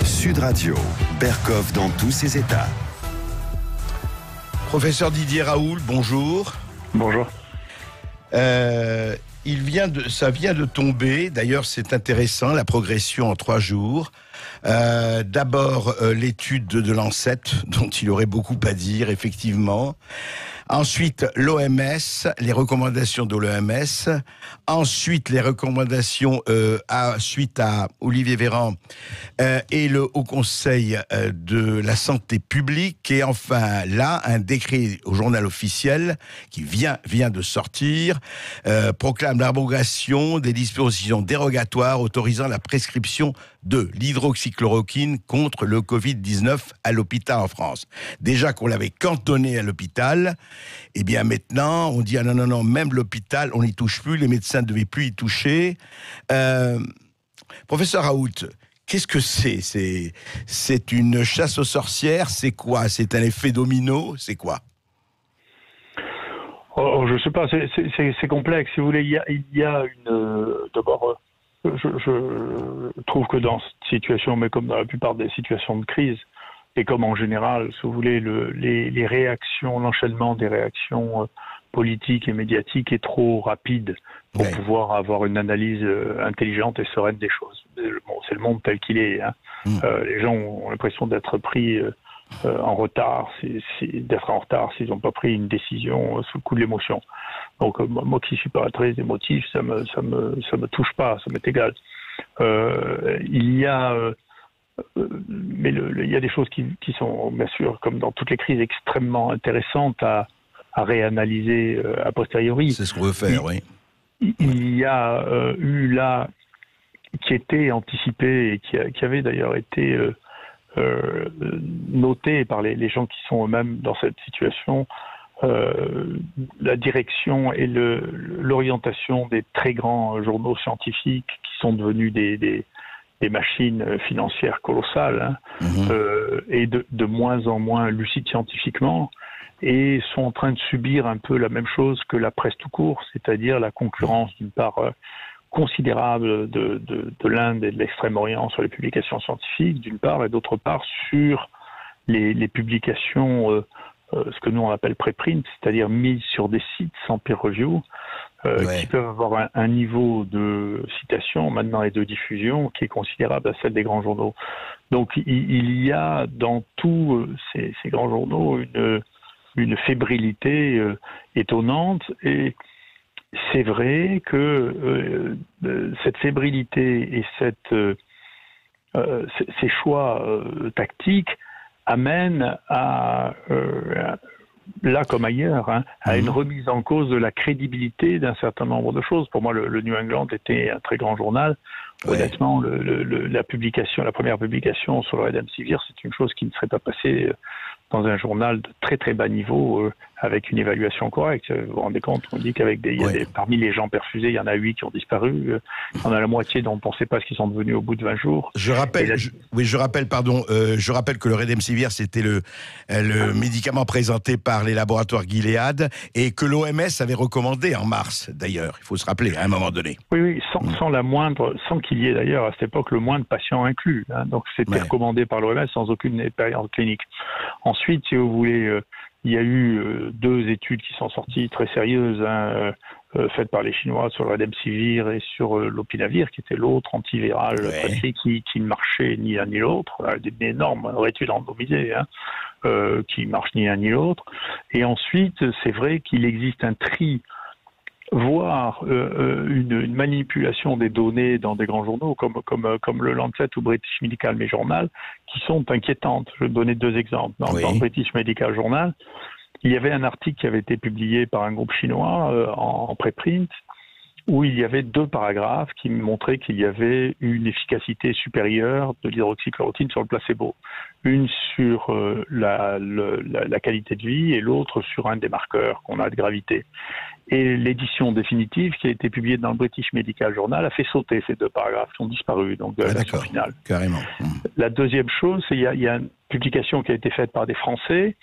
Sud Radio, Berkov dans tous ses états. Professeur Didier Raoult, bonjour. Bonjour. Ça vient de tomber, d'ailleurs c'est intéressant, la progression en 3 jours. D'abord l'étude de Lancet, dont il aurait beaucoup à dire, effectivement. Ensuite, l'OMS, les recommandations de l'OMS. Ensuite, les recommandations suite à Olivier Véran et le Haut Conseil de la Santé publique. Et enfin, là, un décret au journal officiel qui vient de sortir proclame l'abrogation des dispositions dérogatoires autorisant la prescription de l'hydroxychloroquine contre le Covid-19 à l'hôpital en France. Déjà qu'on l'avait cantonné à l'hôpital, et bien maintenant, on dit, ah non, même l'hôpital, on n'y touche plus, les médecins ne devaient plus y toucher. Professeur Raoult, qu'est-ce que c'est ? C'est une chasse aux sorcières ? C'est quoi ? C'est un effet domino ? C'est quoi ? Je ne sais pas, c'est complexe. Si vous voulez, il y a une... D'abord, je trouve que dans cette situation, mais comme dans la plupart des situations de crise, et comme en général, si vous voulez, les réactions, l'enchaînement des réactions politiques et médiatiques est trop rapide pour pouvoir avoir une analyse intelligente et sereine des choses. Bon, c'est le monde tel qu'il est. Hein. Les gens ont l'impression d'être pris en retard, d'être en retard s'ils n'ont pas pris une décision sous le coup de l'émotion. Donc moi qui suis pas très émotif, ça me touche pas, ça m'est égal. Il y a des choses qui sont bien sûr, comme dans toutes les crises, extrêmement intéressantes à réanalyser a posteriori. C'est ce qu'on veut faire, oui. Il y a eu là qui était anticipé et qui avait d'ailleurs été noté par les gens qui sont eux-mêmes dans cette situation, la direction et l'orientation des très grands journaux scientifiques qui sont devenus des machines financières colossales, et de moins en moins lucides scientifiquement, et sont en train de subir un peu la même chose que la presse tout court, c'est-à-dire la concurrence d'une part considérable de l'Inde et de l'Extrême-Orient sur les publications scientifiques, d'une part, et d'autre part sur les publications, ce que nous on appelle préprint, c'est-à-dire mises sur des sites sans peer review, qui peuvent avoir un niveau de citation maintenant et de diffusion qui est considérable à celle des grands journaux. Donc il y a dans tous ces grands journaux une fébrilité étonnante, et c'est vrai que cette fébrilité et ces choix tactiques amènent à là comme ailleurs, à une remise en cause de la crédibilité d'un certain nombre de choses. Pour moi, le New England était un très grand journal. Honnêtement, la première publication sur le Remdesivir, c'est une chose qui ne serait pas passée dans un journal de très très bas niveau, avec une évaluation correcte. Vous vous rendez compte, on dit qu'avec parmi les gens perfusés, il y en a 8 qui ont disparu. Il y en a la moitié dont on ne sait pas ce qu'ils sont devenus au bout de 20 jours. Je rappelle que le Remdesivir, c'était le médicament présenté par les laboratoires Gilead et que l'OMS avait recommandé en mars, d'ailleurs. Il faut se rappeler, à un moment donné. Oui, sans qu'il y ait d'ailleurs à cette époque le moindre patient inclus. Donc c'était recommandé par l'OMS sans aucune expérience clinique. Ensuite, si vous voulez, il y a eu 2 études qui sont sorties très sérieuses, faites par les Chinois sur le Remdesivir et sur l'Opinavir, qui était l'autre antiviral qui ne marchait ni l'un ni l'autre. Des énormes études randomisées qui ne marchent ni l'un ni l'autre. Et ensuite, c'est vrai qu'il existe un tri, voire une manipulation des données dans des grands journaux comme le Lancet ou British Medical Journal, qui sont inquiétantes. Je vais donner 2 exemples. Dans le British Medical Journal, il y avait un article qui avait été publié par un groupe chinois en préprint, où il y avait 2 paragraphes qui montraient qu'il y avait une efficacité supérieure de l'hydroxychloroquine sur le placebo. Une sur la qualité de vie et l'autre sur un des marqueurs qu'on a de gravité. Et l'édition définitive qui a été publiée dans le British Medical Journal a fait sauter ces 2 paragraphes qui ont disparu, donc de la version finale. Carrément. La deuxième chose, c'est qu'il y a une publication qui a été faite par des Français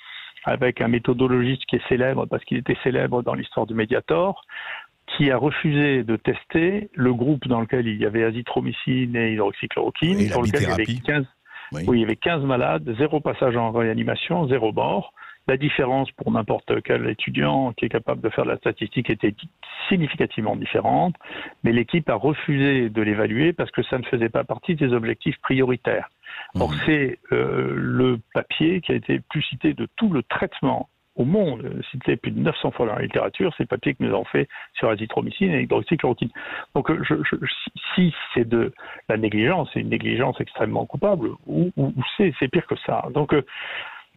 avec un méthodologiste qui est célèbre parce qu'il était célèbre dans l'histoire du Mediator, qui a refusé de tester le groupe dans lequel il y avait azithromycine et hydroxychloroquine, Et la sur lequel il y avait bithérapie. 15, Oui. oui, il y avait 15 malades, 0 passage en réanimation, 0 mort. La différence pour n'importe quel étudiant qui est capable de faire de la statistique était significativement différente, mais l'équipe a refusé de l'évaluer parce que ça ne faisait pas partie des objectifs prioritaires. Or, c'est le papier qui a été le plus cité de tout le traitement au monde, cité plus de 900 fois dans la littérature, c'est le papier que nous avons fait sur azithromycine et hydroxychloroquine. Donc, si c'est de la négligence, c'est une négligence extrêmement coupable, ou c'est pire que ça. Donc,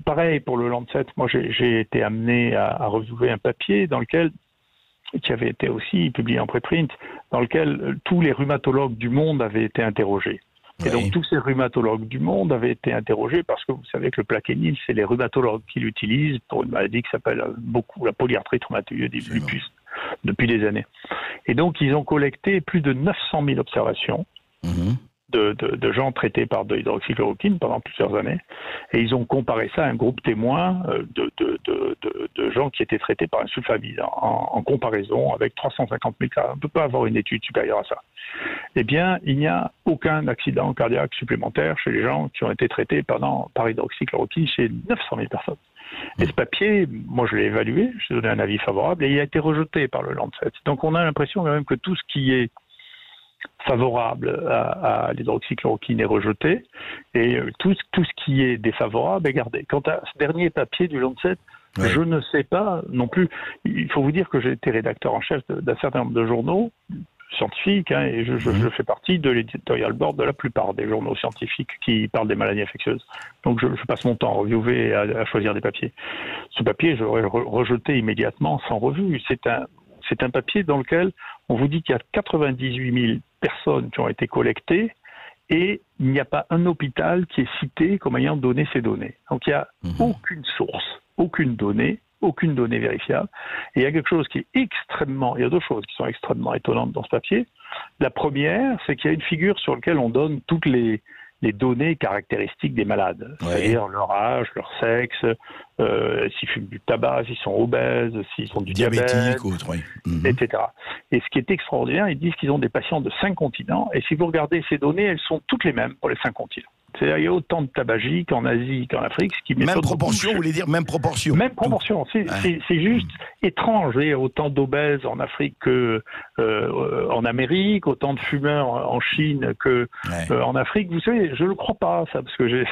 pareil pour le Lancet, moi j'ai été amené à retrouver un papier dans lequel, qui avait été aussi publié en préprint, dans lequel tous les rhumatologues du monde avaient été interrogés. Et donc tous ces rhumatologues du monde avaient été interrogés parce que vous savez que le plaquenil, c'est les rhumatologues qui l'utilisent pour une maladie qui s'appelle beaucoup la polyarthrite rhumatoïde du lupus depuis des années. Et donc ils ont collecté plus de 900 000 observations de gens traités par de l'hydroxychloroquine pendant plusieurs années, et ils ont comparé ça à un groupe témoin de gens qui étaient traités par un sulfamide en comparaison avec 350 000 cas. On ne peut pas avoir une étude supérieure à ça. Eh bien, il n'y a aucun accident cardiaque supplémentaire chez les gens qui ont été traités par hydroxychloroquine chez 900 000 personnes. Et ce papier, moi je l'ai évalué, je ai donné un avis favorable, et il a été rejeté par le Lancet. Donc on a l'impression quand même que tout ce qui est favorable à l'hydroxychloroquine est rejeté, et tout ce qui est défavorable est gardé. Quant à ce dernier papier du Lancet, je ne sais pas non plus. Il faut vous dire que j'ai été rédacteur en chef d'un certain nombre de journaux scientifiques, et je fais partie de l'éditorial board de la plupart des journaux scientifiques qui parlent des maladies infectieuses. Donc je passe mon temps à reviewer et à choisir des papiers. Ce papier, je l'aurais rejeté immédiatement sans revue. C'est un papier dans lequel on vous dit qu'il y a 98 000 personnes qui ont été collectées et il n'y a pas un hôpital qui est cité comme ayant donné ces données. Donc il n'y a aucune source, aucune donnée vérifiable. Et il y a quelque chose qui est il y a deux choses qui sont extrêmement étonnantes dans ce papier. La première, c'est qu'il y a une figure sur laquelle on donne toutes les données caractéristiques des malades, c'est-à-dire leur âge, leur sexe, s'ils fument du tabac, s'ils sont obèses, s'ils ont du diabète, etc. Et ce qui est extraordinaire, ils disent qu'ils ont des patients de 5 continents, et si vous regardez ces données, elles sont toutes les mêmes pour les 5 continents. C'est-à-dire, il y a autant de tabagiques en Asie qu'en Afrique. Ce qui même proportion, vous voulez dire même proportion? Même proportion. C'est juste étrange. Il y a autant d'obèses en Afrique qu'en Amérique, autant de fumeurs en Chine qu'en Afrique. Vous savez, je ne le crois pas, ça, parce que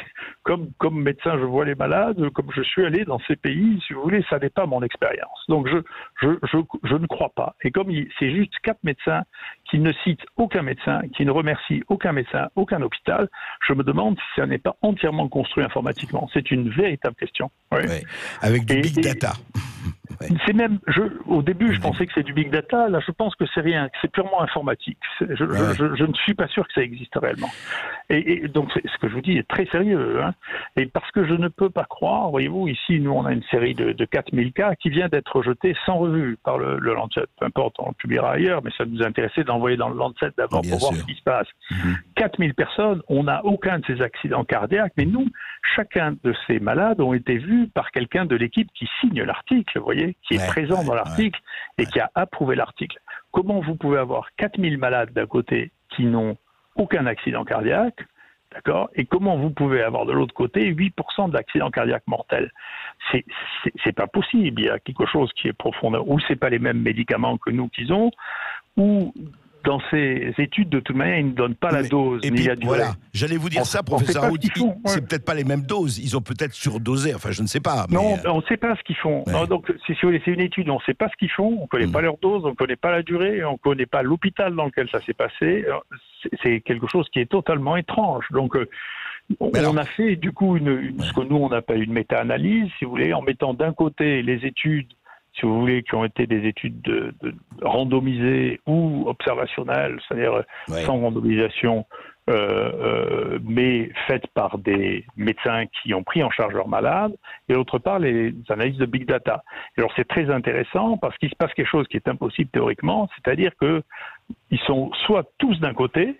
comme médecin, je vois les malades, comme je suis allé dans ces pays, si vous voulez, ça n'est pas mon expérience. Donc, je ne crois pas. Et comme c'est juste 4 médecins qui ne citent aucun médecin, qui ne remercient aucun médecin, aucun hôpital, je me demande si ça n'est pas entièrement construit informatiquement. C'est une véritable question. Avec du big data. C'est même, au début, je pensais que c'est du big data. Là, je pense que c'est rien, que c'est purement informatique. Je ne suis pas sûr que ça existe réellement. Et donc, ce que je vous dis est très sérieux. Et parce que je ne peux pas croire, voyez-vous, ici, nous, on a une série de 4000 cas qui vient d'être rejetée sans revue par le Lancet. Peu importe, on le publiera ailleurs, mais ça nous intéressait d'envoyer dans le Lancet d'abord pour voir ce qui se passe. 4000 personnes, on n'a aucun de ces accidents cardiaques, mais nous, chacun de ces malades ont été vus par quelqu'un de l'équipe qui signe l'article, vous voyez, qui est présent dans l'article et qui a approuvé l'article. Comment vous pouvez avoir 4000 malades d'un côté qui n'ont aucun accident cardiaque, d'accord, et comment vous pouvez avoir de l'autre côté 8% d'accidents cardiaques mortels? C'est pas possible. Il y a quelque chose qui est profondeur. Ou c'est pas les mêmes médicaments que nous qu'ils ont, ou dans ces études, de toute manière, ils ne donnent pas la dose ni la durée. Voilà, j'allais vous dire ça, professeur Raoult. C'est peut-être pas les mêmes doses. Ils ont peut-être surdosé. Enfin, je ne sais pas. Mais... Non, on ne sait pas ce qu'ils font. Non, donc, si vous voulez, c'est une étude. On ne sait pas ce qu'ils font. On ne connaît pas leur dose. On ne connaît pas la durée. On ne connaît pas l'hôpital dans lequel ça s'est passé. C'est quelque chose qui est totalement étrange. Donc, on a fait, du coup, ce que nous, on appelle une méta-analyse, si vous voulez, en mettant d'un côté les études, si vous voulez, qui ont été des études randomisées ou observationnelles, c'est-à-dire sans randomisation, mais faites par des médecins qui ont pris en charge leurs malades, et d'autre part, les analyses de big data. Et alors, c'est très intéressant parce qu'il se passe quelque chose qui est impossible théoriquement, c'est-à-dire qu'ils sont soit tous d'un côté,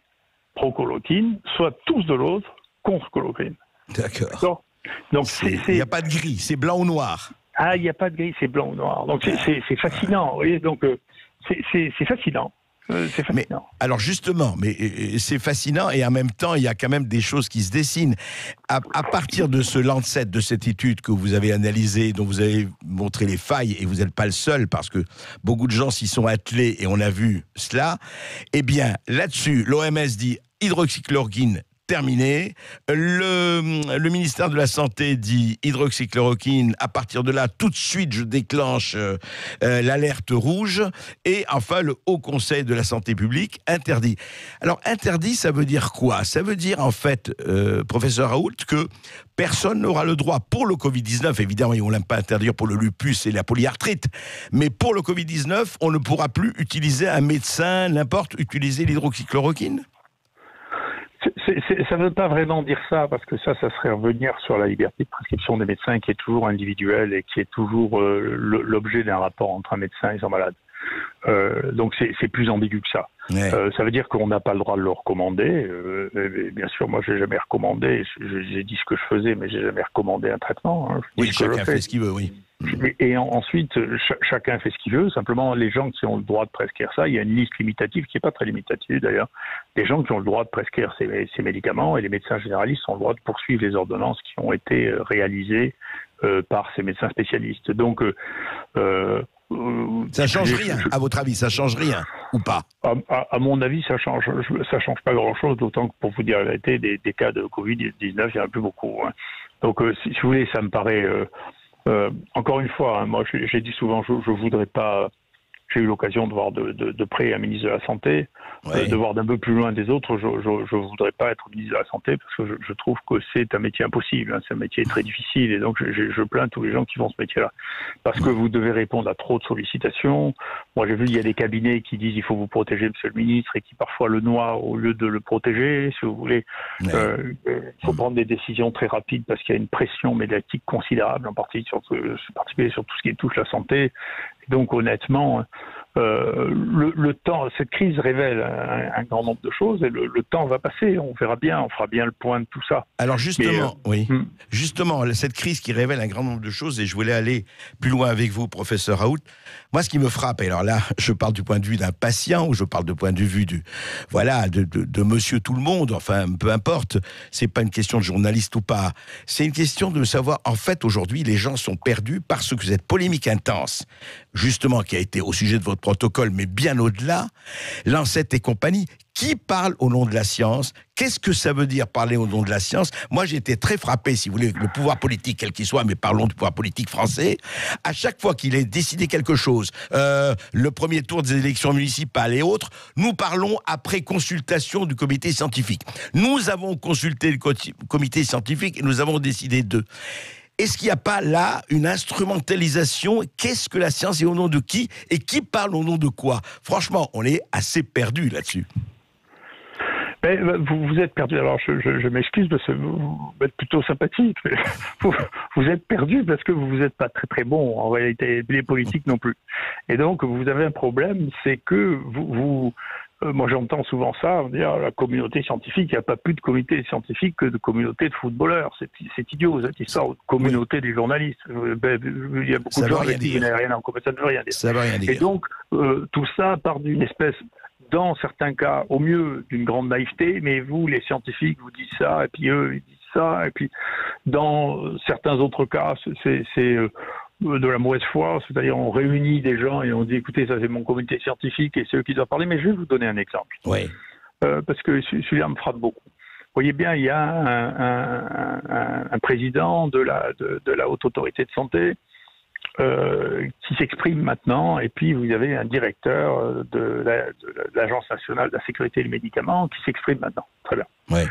pro-chloroquine, soit tous de l'autre, contre chloroquine. D'accord. Donc, il n'y a pas de gris, c'est blanc ou noir. Ah, il n'y a pas de gris, c'est blanc ou noir. Donc c'est fascinant, vous voyez. Donc c'est fascinant. C'est fascinant. Mais, alors justement, c'est fascinant et en même temps, il y a quand même des choses qui se dessinent. À partir de ce Lancet, de cette étude que vous avez analysée, dont vous avez montré les failles, et vous n'êtes pas le seul, parce que beaucoup de gens s'y sont attelés et on a vu cela, eh bien, là-dessus, l'OMS dit hydroxychloroquine, terminé. Le ministère de la Santé dit hydroxychloroquine, à partir de là, tout de suite, je déclenche l'alerte rouge. Et enfin, le Haut Conseil de la Santé publique interdit. Alors, interdit, ça veut dire quoi? Ça veut dire, en fait, professeur Raoult, que personne n'aura le droit, pour le Covid-19, évidemment, on n'aime pas interdire pour le lupus et la polyarthrite, mais pour le Covid-19, on ne pourra plus utiliser un médecin, n'importe, utiliser l'hydroxychloroquine? Ça ne veut pas vraiment dire ça, parce que ça serait revenir sur la liberté de prescription des médecins qui est toujours individuelle et qui est toujours l'objet d'un rapport entre un médecin et son malade. Donc c'est plus ambigu que ça. Ouais. Ça veut dire qu'on n'a pas le droit de le recommander. Bien sûr, moi, j'ai jamais recommandé. J'ai dit ce que je faisais, mais j'ai jamais recommandé un traitement. Hein. Oui, chacun fait ce qu'il veut, oui. Et ensuite, chacun fait ce qu'il veut. Simplement, les gens qui ont le droit de prescrire ça, il y a une liste limitative qui n'est pas très limitative d'ailleurs, des gens qui ont le droit de prescrire ces médicaments, et les médecins généralistes ont le droit de poursuivre les ordonnances qui ont été réalisées par ces médecins spécialistes. Donc, ça change rien, à votre avis, ça change rien ou pas? À mon avis, ça change pas grand-chose, d'autant que, pour vous dire la vérité, des cas de Covid-19, il n'y en a plus beaucoup. Hein. Donc, si vous voulez, ça me paraît... encore une fois, hein, moi j'ai dit souvent, je voudrais pas... J'ai eu l'occasion de voir de près un ministre de la Santé, ouais. De voir d'un peu plus loin des autres. Je voudrais pas être ministre de la Santé parce que je trouve que c'est un métier impossible. Hein, c'est un métier très difficile et donc je plains tous les gens qui font ce métier-là parce que vous devez répondre à trop de sollicitations. Moi j'ai vu il y a des cabinets qui disent il faut vous protéger, monsieur le ministre, et qui parfois le noient au lieu de le protéger. Si vous voulez, il faut prendre des décisions très rapides parce qu'il y a une pression médiatique considérable, en particulier sur tout ce qui touche la santé. Donc honnêtement, le temps, cette crise révèle un grand nombre de choses et le temps va passer. On verra bien, on fera bien le point de tout ça. Alors justement, justement, cette crise qui révèle un grand nombre de choses, et je voulais aller plus loin avec vous, professeur Raoult. Moi, ce qui me frappe, et alors là, je parle du point de vue d'un patient ou je parle du point de vue de monsieur tout le monde, enfin, peu importe. C'est pas une question de journaliste ou pas. C'est une question de savoir, en fait, aujourd'hui, les gens sont perdus parce que cette polémique intense, justement, qui a été au sujet de votre protocole, mais bien au-delà, Lancet et compagnie, qui parle au nom de la science? Qu'est-ce que ça veut dire parler au nom de la science? Moi, j'ai été très frappé, si vous voulez, le pouvoir politique, quel qu'il soit, mais parlons du pouvoir politique français. À chaque fois qu'il est décidé quelque chose, le premier tour des élections municipales et autres, nous parlons après consultation du comité scientifique. Nous avons consulté le comité scientifique et nous avons décidé d'eux. Est-ce qu'il n'y a pas là une instrumentalisation? Qu'est-ce que la science et au nom de qui? Et qui parle au nom de quoi? Franchement, on est assez perdu là-dessus. Mais vous êtes perdu. Alors, je m'excuse parce que vous êtes plutôt sympathique. Mais vous êtes perdu parce que vous n'êtes pas très très bon en réalité, les politiques non plus. Et donc, vous avez un problème, c'est que moi, j'entends souvent ça, dire la communauté scientifique, il n'y a pas plus de communauté scientifique que de communauté de footballeurs. C'est idiot, cette histoire de communauté des journalistes. Il y a beaucoup de gens qui disent rien en commun, ça ne veut rien dire. Ça veut rien dire. Et donc, tout ça part d'une espèce, dans certains cas, au mieux, d'une grande naïveté, mais vous, les scientifiques, vous dites ça, et puis eux, ils disent ça, et puis dans certains autres cas, c'est de la mauvaise foi, c'est-à-dire on réunit des gens et on dit écoutez, ça c'est mon comité scientifique et c'est eux qui doivent parler, mais je vais vous donner un exemple. Oui. Parce que celui-là me frappe beaucoup. Vous voyez bien, il y a un président de la Haute Autorité de Santé qui s'exprime maintenant, et puis vous avez un directeur de l'Agence nationale de la sécurité des médicaments qui s'exprime maintenant. Très bien. Oui.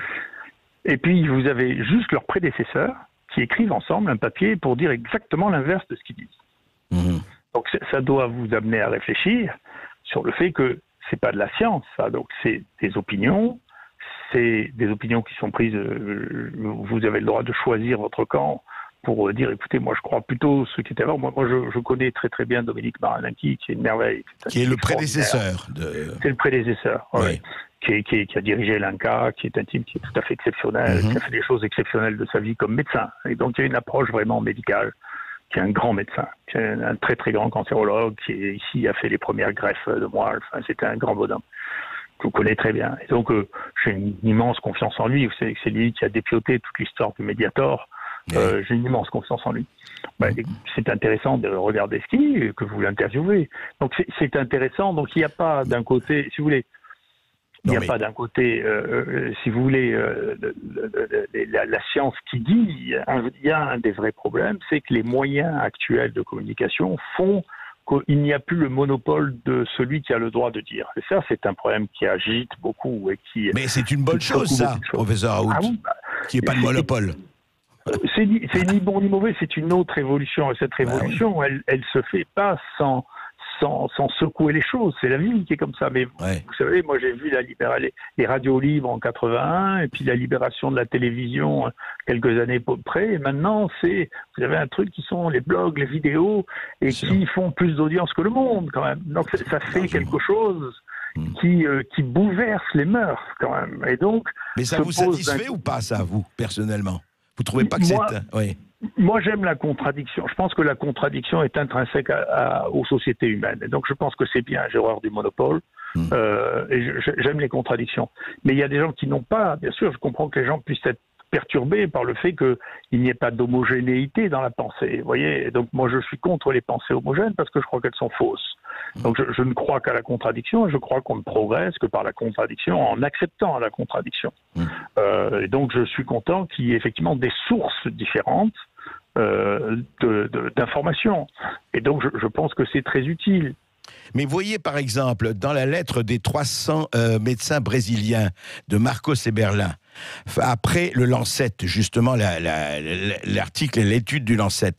Et puis vous avez juste leurs prédécesseurs qui écrivent ensemble un papier pour dire exactement l'inverse de ce qu'ils disent. Mmh. Donc ça doit vous amener à réfléchir sur le fait que c'est pas de la science, ça. Donc c'est des opinions qui sont prises. Vous avez le droit de choisir votre camp pour dire écoutez, moi je crois plutôt ce qui était avant. Moi je connais très très bien Dominique Marinaki, qui est une merveille. Qui est le prédécesseur de... C'est le prédécesseur, oui. Ouais. Qui a dirigé l'INCa, qui est un type qui est tout à fait exceptionnel, qui a fait des choses exceptionnelles de sa vie comme médecin. Et donc il y a une approche vraiment médicale qui est un grand médecin, qui est un très très grand cancérologue, qui est ici, a fait les premières greffes de moelle. Enfin, c'était un grand bonhomme. Je vous connais très bien. Et donc, j'ai une immense confiance en lui. Vous savez que c'est lui qui a dépioté toute l'histoire du Mediator. J'ai une immense confiance en lui. C'est intéressant de regarder ce qu'il dit, que vous l'interviewez. Donc, c'est intéressant. Donc, il n'y a pas d'un côté, si vous voulez, il n'y a pas d'un côté, si vous voulez, la science qui dit, il y a un des vrais problèmes, c'est que les moyens actuels de communication font qu'il n'y a plus le monopole de celui qui a le droit de dire. Et ça, c'est un problème qui agite beaucoup et qui... Mais c'est une bonne chose, ça, professeur Raoult, qu'il n'y ait pas de monopole. C'est ni bon ni mauvais, c'est une autre évolution. Et cette révolution, elle se fait pas sans secouer les choses. C'est la vie qui est comme ça. Mais vous savez, moi j'ai vu les radios libres en 81 et puis la libération de la télévision quelques années près. Et maintenant, vous avez un truc qui sont les blogs, les vidéos et qui font plus d'audience que le monde quand même. Donc ça fait quelque chose qui bouleverse les mœurs quand même. Et donc, mais ça vous satisfait ou pas, ça, vous, personnellement? Vous trouvez pas que c'est... Oui. Moi, j'aime la contradiction. Je pense que la contradiction est intrinsèque aux sociétés humaines. Et donc, je pense que c'est bien. J'ai horreur du monopole. Et j'aime les contradictions. Mais il y a des gens qui n'ont pas... Bien sûr, je comprends que les gens puissent être perturbés par le fait qu'il n'y ait pas d'homogénéité dans la pensée. Vous voyez? Et donc, moi, je suis contre les pensées homogènes parce que je crois qu'elles sont fausses. Donc, je ne crois qu'à la contradiction. Et je crois qu'on ne progresse que par la contradiction, en acceptant la contradiction. Et donc, je suis content qu'il y ait effectivement des sources différentes d'informations. Et donc, je pense que c'est très utile. Mais voyez, par exemple, dans la lettre des 300 médecins brésiliens de Marcos Eberlin, après le Lancet, justement, l'article et l'étude du Lancet,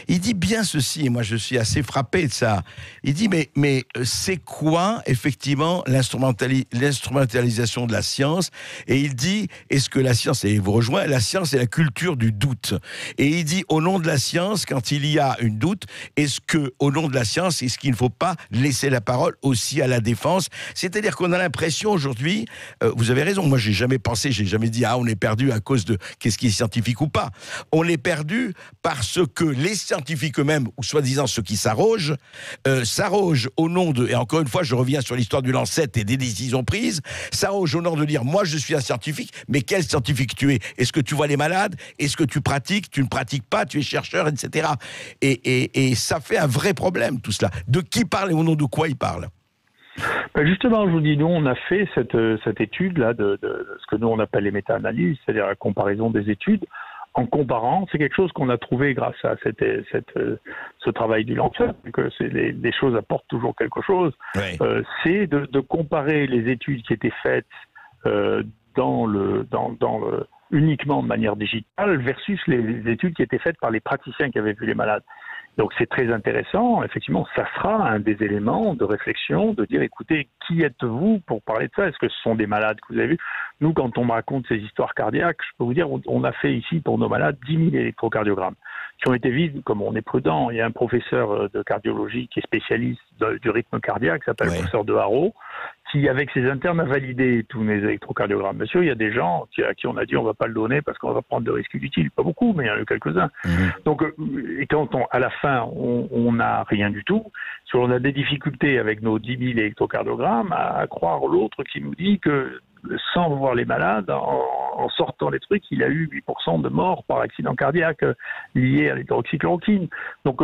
il dit bien ceci, et moi je suis assez frappé de ça. Il dit, mais c'est quoi, effectivement, l'instrumentalisation de la science? Et il dit, est-ce que la science, et il vous rejoint, la science est la culture du doute. Et il dit, au nom de la science, quand il y a une doute, est-ce que, au nom de la science, est-ce qu'il ne faut pas laisser la parole aussi à la défense? C'est-à-dire qu'on a l'impression aujourd'hui, vous avez raison, moi j'ai jamais pensé, j'ai jamais dit on est perdu à cause de qu'est-ce qui est scientifique ou pas. On est perdu parce que les scientifiques eux-mêmes, ou soi-disant ceux qui s'arrogent au nom de, et encore une fois je reviens sur l'histoire du Lancet et des décisions prises, s'arrogent au nom de dire moi je suis un scientifique, mais quel scientifique tu es? Est-ce que tu vois les malades? Est-ce que tu pratiques? Tu ne pratiques pas? Tu es chercheur, etc. Et ça fait un vrai problème tout cela. De qui parle et au nom de quoi il parle? Justement, je vous dis, nous, on a fait cette étude-là de ce que nous, on appelle les méta-analyses, c'est-à-dire la comparaison des études. En comparant, c'est quelque chose qu'on a trouvé grâce à ce travail du Lancet, que les choses apportent toujours quelque chose. Oui. C'est de comparer les études qui étaient faites uniquement de manière digitale versus les études qui étaient faites par les praticiens qui avaient vu les malades. Donc c'est très intéressant, effectivement, ça sera un des éléments de réflexion, de dire, écoutez, qui êtes-vous pour parler de ça? Est-ce que ce sont des malades que vous avez vus? Nous, quand on me raconte ces histoires cardiaques, je peux vous dire, on a fait ici pour nos malades 10 000 électrocardiogrammes qui ont été vides, comme on est prudent. Il y a un professeur de cardiologie qui est spécialiste du rythme cardiaque, qui s'appelle le professeur de Haro, qui, avec ses internes, a validé tous mes électrocardiogrammes. Monsieur, il y a des gens à qui on a dit on ne va pas le donner parce qu'on va prendre de risques inutiles. Pas beaucoup, mais il y en a eu quelques-uns. Donc, et quand à la fin, on n'a rien du tout, si on a des difficultés avec nos 10 000 électrocardiogrammes à croire l'autre qui nous dit que sans voir les malades, en sortant les trucs, il a eu 8% de morts par accident cardiaque liés à l'hydroxychloroquine. Donc,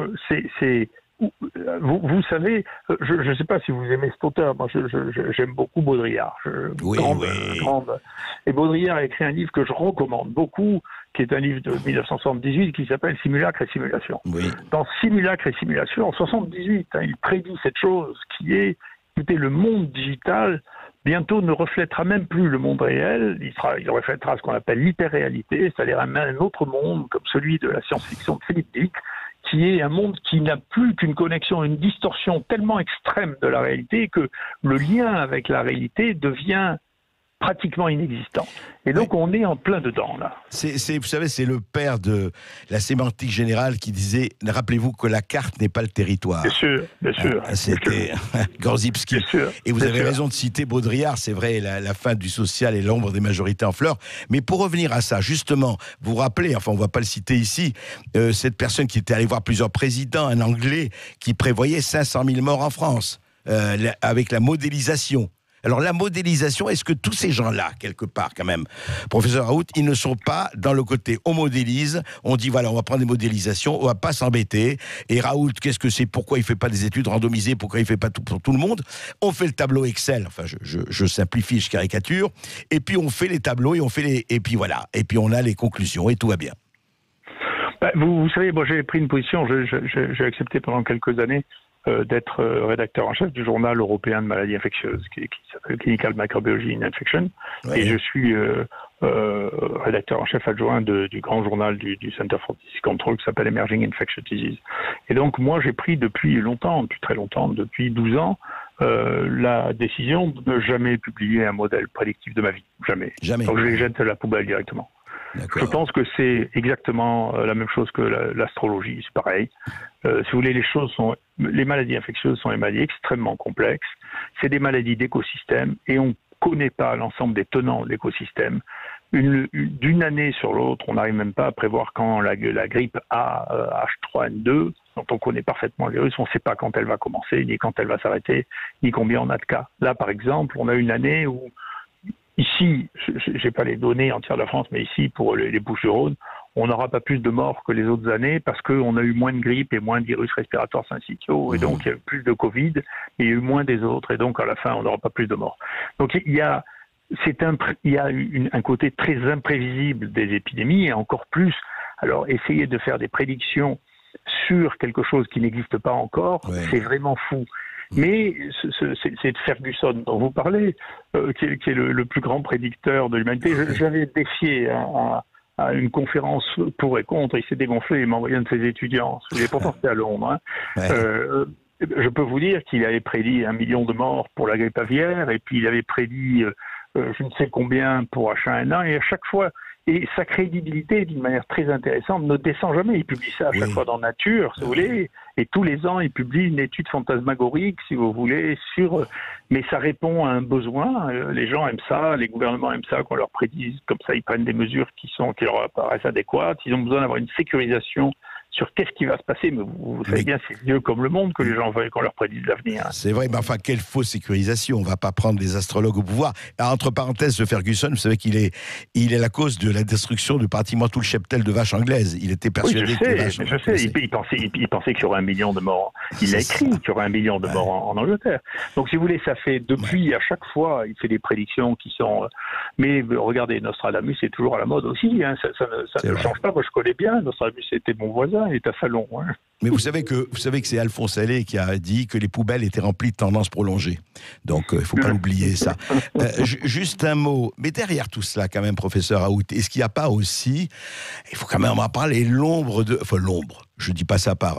vous savez, je ne sais pas si vous aimez cet auteur, moi j'aime beaucoup Baudrillard. Et Baudrillard a écrit un livre que je recommande beaucoup, qui est un livre de 1978 qui s'appelle Simulacre et Simulation. Oui. Dans Simulacre et Simulation, en 78, il prédit cette chose qui est, écoutez, le monde digital bientôt ne reflètera même plus le monde réel, il reflètera ce qu'on appelle l'hyperréalité, c'est-à-dire un autre monde comme celui de la science-fiction de Philippe Dick, qui est un monde qui n'a plus qu'une connexion, une distorsion tellement extrême de la réalité que le lien avec la réalité devient pratiquement inexistant. Et donc, on est en plein dedans, là. Vous savez, c'est le père de la sémantique générale qui disait, rappelez-vous que la carte n'est pas le territoire. Bien sûr, bien sûr. C'était Gorzybski. Et vous avez raison de citer Baudrillard, c'est vrai, la fin du social et l'ombre des majorités en fleurs. Mais pour revenir à ça, justement, vous vous rappelez, enfin, on ne va pas le citer ici, cette personne qui était allée voir plusieurs présidents, un Anglais, qui prévoyait 500 000 morts en France, avec la modélisation. Alors la modélisation, est-ce que tous ces gens-là, quelque part quand même, professeur Raoult, ils ne sont pas dans le côté on modélise, on dit voilà, on va prendre des modélisations, on va pas s'embêter, et Raoult, qu'est-ce que c'est, pourquoi il fait pas des études randomisées, pourquoi il fait pas tout pour tout le monde, on fait le tableau Excel, enfin je simplifie, je caricature, et puis on fait les tableaux, et puis voilà, et puis on a les conclusions, et tout va bien. Vous savez, moi j'ai pris une position, j'ai accepté pendant quelques années d'être rédacteur en chef du journal européen de maladies infectieuses qui s'appelle Clinical Microbiology in Infection, et je suis rédacteur en chef adjoint du grand journal du Center for Disease Control qui s'appelle Emerging Infectious Disease. Et donc moi j'ai pris depuis très longtemps, depuis 12 ans, la décision de ne jamais publier un modèle prédictif de ma vie. Jamais. Donc je les jette à la poubelle directement. Je pense que c'est exactement la même chose que l'astrologie, c'est pareil. Si vous voulez, les maladies infectieuses sont des maladies extrêmement complexes. C'est des maladies d'écosystème et on ne connaît pas l'ensemble des tenants de l'écosystème. D'une année sur l'autre, on n'arrive même pas à prévoir quand la grippe A, H3N2, dont on connaît parfaitement le virus, on ne sait pas quand elle va commencer, ni quand elle va s'arrêter, ni combien on a de cas. Là, par exemple, on a une année où ici, je n'ai pas les données entières de la France, mais ici, pour les Bouches-du-Rhône, on n'aura pas plus de morts que les autres années parce qu'on a eu moins de grippe et moins de virus respiratoires syncytiaux, et donc il y a eu plus de Covid, et il y a eu moins des autres, et donc à la fin, on n'aura pas plus de morts. Donc il y a un côté très imprévisible des épidémies, et encore plus, alors essayer de faire des prédictions sur quelque chose qui n'existe pas encore, c'est vraiment fou. Mais c'est Ferguson dont vous parlez, qui est le plus grand prédicteur de l'humanité. J'avais défié à une conférence pour et contre, il s'est dégonflé, il m'a envoyé un de ses étudiants. Pourtant c'était à Londres. Je peux vous dire qu'il avait prédit 1 million de morts pour la grippe aviaire, et puis il avait prédit je ne sais combien pour H1N1, et à chaque fois, et sa crédibilité, d'une manière très intéressante, ne descend jamais. Il publie ça à chaque fois dans Nature, si vous voulez, et tous les ans, il publie une étude fantasmagorique, si vous voulez, mais ça répond à un besoin. Les gens aiment ça, les gouvernements aiment ça, qu'on leur prédise, comme ça, ils prennent des mesures qui leur apparaissent adéquates. Ils ont besoin d'avoir une sécurisation sur qu'est-ce qui va se passer, mais vous savez bien, c'est vieux comme le monde que les gens veulent qu'on leur prédise l'avenir. C'est vrai, mais enfin, quelle fausse sécurisation. On ne va pas prendre les astrologues au pouvoir. Entre parenthèses, de Ferguson, vous savez qu'il est la cause de la destruction de pratiquement tout le cheptel de vaches anglaises. Il était persuadé que les vaches... Je sais, il pensait qu'il y aurait 1 million de morts. Il a écrit qu'il y aurait 1 million de morts en Angleterre. Donc, si vous voulez, ça fait depuis, à chaque fois, il fait des prédictions qui sont... Mais regardez, Nostradamus est toujours à la mode aussi. Ça ne change pas. Moi, je connais bien. Nostradamus était mon voisin. Il est à Salon. Mais vous savez que c'est Alphonse Allais qui a dit que les poubelles étaient remplies de tendances prolongées. Donc, il ne faut pas oublier ça. Juste un mot. Mais derrière tout cela, quand même, professeur Raoult, est-ce qu'il n'y a pas aussi, il faut quand même en parler, l'ombre, je ne dis pas ça par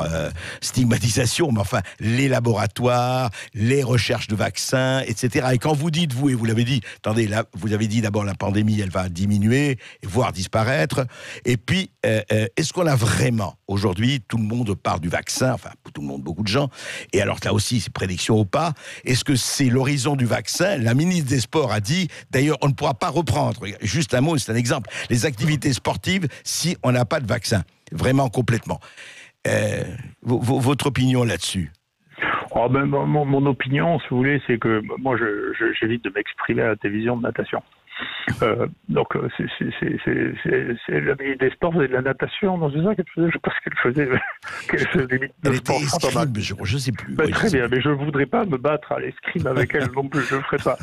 stigmatisation, mais enfin, les laboratoires, les recherches de vaccins, etc. Et quand vous dites, et vous l'avez dit, attendez, là, vous avez dit d'abord la pandémie, elle va diminuer, voire disparaître. Et puis, est-ce qu'on a vraiment, aujourd'hui, tout le monde parle du vaccin, enfin, tout le monde, beaucoup de gens, et alors là aussi, c'est prédiction ou pas, est-ce que c'est l'horizon du vaccin? La ministre des Sports a dit, d'ailleurs, on ne pourra pas reprendre, juste un mot, c'est un exemple, les activités sportives si on n'a pas de vaccin. Vraiment complètement. Votre opinion là-dessus? Mon opinion, si vous voulez, c'est que moi, j'évite de m'exprimer à la télévision de natation. Donc, c'est la ministre des Sports et de la natation, non, c'est ça qu'elle faisait, je ne sais pas ce qu'elle faisait. Elle était escrime, je ne sais plus. Très bien, mais je ne voudrais pas me battre à l'escrime avec elle non plus, je ne le ferai pas.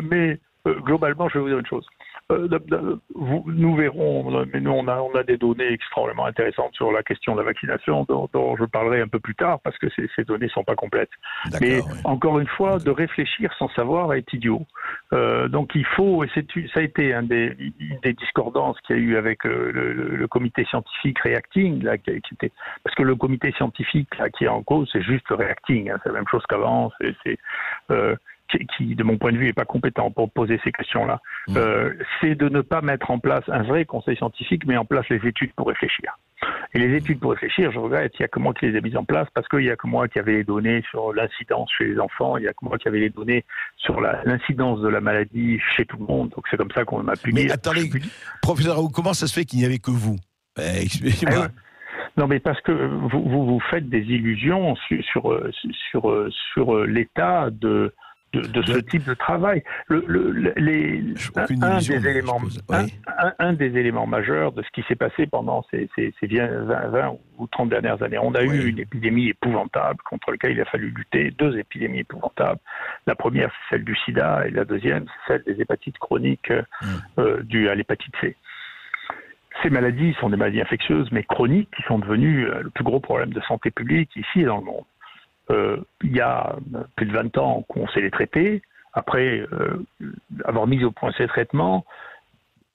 Mais globalement, je vais vous dire une chose. Nous verrons, mais nous on a des données extrêmement intéressantes sur la question de la vaccination dont je parlerai un peu plus tard parce que ces données ne sont pas complètes. Mais encore une fois, de réfléchir sans savoir est idiot. Donc il faut, ça a été une des discordances qu'il y a eu avec le comité scientifique Reacting, là, parce que le comité scientifique là, qui est en cause, c'est juste le Reacting, c'est la même chose qu'avant, qui, de mon point de vue, n'est pas compétent pour poser ces questions-là, c'est de ne pas mettre en place un vrai conseil scientifique, mais en place les études pour réfléchir. Et les études pour réfléchir, je regrette, il n'y a que moi qui les ai mises en place, parce qu'il n'y a que moi qui avais les données sur l'incidence chez les enfants, il n'y a que moi qui avais les données sur l'incidence de la maladie chez tout le monde. Donc c'est comme ça qu'on a pu dire. Mais attendez, professeur Raoult, comment ça se fait qu'il n'y avait que vous? Expliquez-moi. Non, mais parce que vous faites des illusions sur l'état de ce type de travail. Un des éléments majeurs de ce qui s'est passé pendant ces 20 ou 30 dernières années, on a eu une épidémie épouvantable contre laquelle il a fallu lutter, 2 épidémies épouvantables. La première, c'est celle du sida, et la deuxième, c'est celle des hépatites chroniques dues à l'hépatite C. Ces maladies sont des maladies infectieuses, mais chroniques, qui sont devenues le plus gros problème de santé publique ici et dans le monde. Il y a plus de 20 ans qu'on sait les traiter. Après avoir mis au point ces traitements,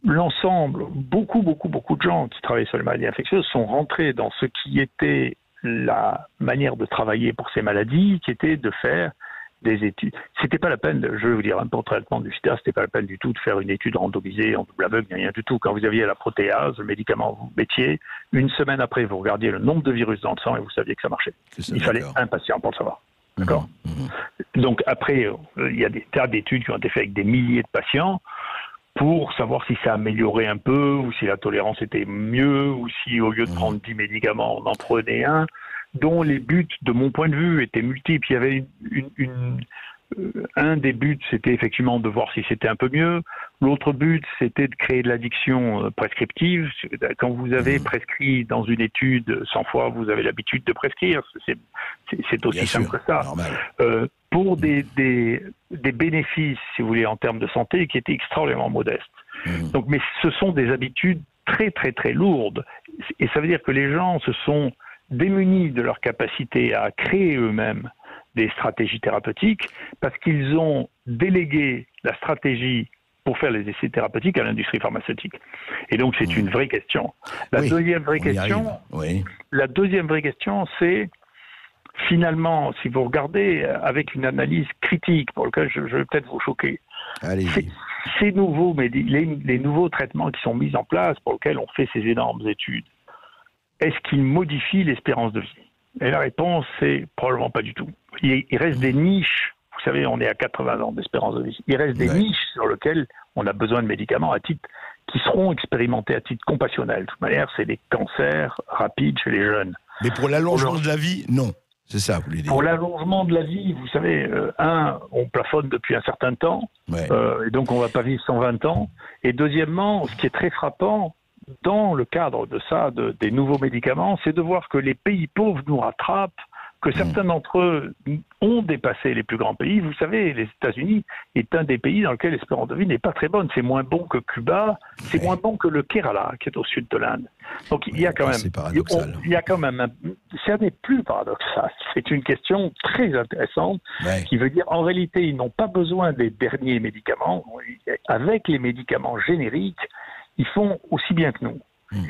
l'ensemble, beaucoup de gens qui travaillent sur les maladies infectieuses sont rentrés dans ce qui était la manière de travailler pour ces maladies, qui était de faire des études. C'était pas la peine, je vais vous dire, pour le traitement du sida, c'était pas la peine du tout de faire une étude randomisée en double aveugle, rien du tout. Quand vous aviez la protéase, le médicament, vous mettiez, une semaine après, vous regardiez le nombre de virus dans le sang et vous saviez que ça marchait. Il fallait un patient pour le savoir. D'accord. Donc après, il y a des tas d'études qui ont été faites avec des milliers de patients pour savoir si ça améliorait un peu, ou si la tolérance était mieux, ou si au lieu de prendre 10 médicaments, on en prenait un, dont les buts, de mon point de vue, étaient multiples. Il y avait un des buts, c'était effectivement de voir si c'était un peu mieux. L'autre but, c'était de créer de l'addiction prescriptive. Quand vous avez prescrit dans une étude 100 fois, vous avez l'habitude de prescrire. C'est aussi simple que ça. Pour des bénéfices, si vous voulez, en termes de santé, qui étaient extraordinairement modestes. Donc, mais ce sont des habitudes très, très, très lourdes. Et ça veut dire que les gens se sont démunis de leur capacité à créer eux-mêmes des stratégies thérapeutiques parce qu'ils ont délégué la stratégie pour faire les essais thérapeutiques à l'industrie pharmaceutique. Et donc c'est une vraie question. La deuxième vraie question, c'est finalement, si vous regardez avec une analyse critique, pour laquelle je vais peut-être vous choquer, les nouveaux traitements qui sont mis en place, pour lesquels on fait ces énormes études, est-ce qu'ils modifient l'espérance de vie? Et la réponse, c'est probablement pas du tout. Il reste des niches, vous savez, on est à 80 ans d'espérance de vie. Il reste des niches sur lesquelles on a besoin de médicaments qui seront expérimentés à titre compassionnel. De toute manière, c'est des cancers rapides chez les jeunes. Mais pour l'allongement de la vie, non. C'est ça, vous voulez dire. Pour l'allongement de la vie, vous savez, on plafonne depuis un certain temps, et donc on ne va pas vivre 120 ans. Et deuxièmement, ce qui est très frappant, dans le cadre de ça, des nouveaux médicaments, c'est de voir que les pays pauvres nous rattrapent, que certains d'entre eux ont dépassé les plus grands pays. Vous savez, les États-Unis est un des pays dans lequel l'espérance de vie n'est pas très bonne. C'est moins bon que Cuba, c'est moins bon que le Kerala, qui est au sud de l'Inde. Donc il y a quand même... C'est paradoxal. Ça n'est plus paradoxal. C'est une question très intéressante qui veut dire, en réalité, ils n'ont pas besoin des derniers médicaments. Avec les médicaments génériques, ils font aussi bien que nous.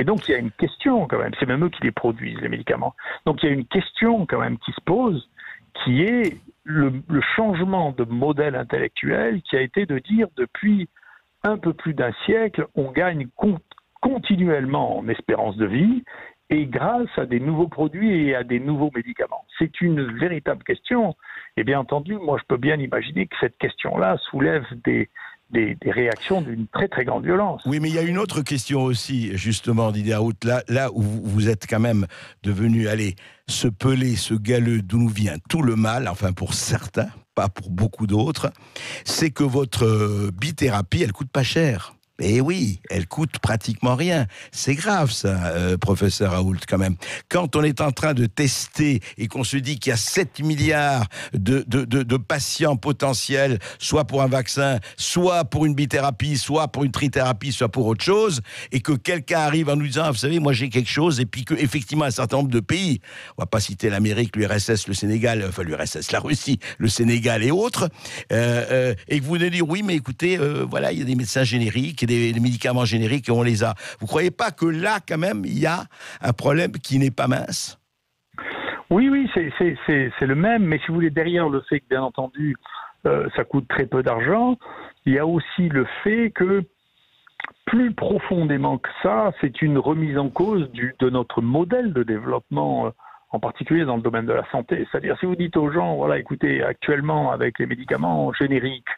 Et donc, il y a une question quand même, c'est même eux qui les produisent, les médicaments. Donc, il y a une question quand même qui se pose, qui est le changement de modèle intellectuel qui a été de dire depuis un peu plus d'un siècle, on gagne continuellement en espérance de vie et grâce à des nouveaux produits et à des nouveaux médicaments. C'est une véritable question. Et bien entendu, moi, je peux bien imaginer que cette question-là soulève des réactions d'une très très grande violence. Oui, mais il y a une autre question aussi, justement, Didier Raoult, là où vous êtes quand même devenu, ce pelé, ce galeux d'où nous vient tout le mal, enfin pour certains, pas pour beaucoup d'autres, c'est que votre bithérapie, elle coûte pas cher. Eh oui, elle coûte pratiquement rien. C'est grave ça, professeur Raoult, quand même. Quand on est en train de tester et qu'on se dit qu'il y a 7 milliards de patients potentiels, soit pour un vaccin, soit pour une bithérapie, soit pour une trithérapie, soit pour autre chose, et que quelqu'un arrive en nous disant, vous savez, moi j'ai quelque chose, et puis qu'effectivement un certain nombre de pays, on va pas citer l'Amérique, l'URSS, le Sénégal, enfin l'URSS, la Russie, le Sénégal et autres, et que vous allez dire, oui, mais écoutez, voilà, il y a des médecins génériques, des médicaments génériques et on les a. Vous ne croyez pas que là, quand même, il y a un problème qui n'est pas mince? Oui, c'est le même, mais si vous voulez, derrière le fait que, bien entendu, ça coûte très peu d'argent. Il y a aussi le fait que, plus profondément que ça, c'est une remise en cause de notre modèle de développement, en particulier dans le domaine de la santé. C'est-à-dire, si vous dites aux gens, voilà, écoutez, actuellement, avec les médicaments génériques,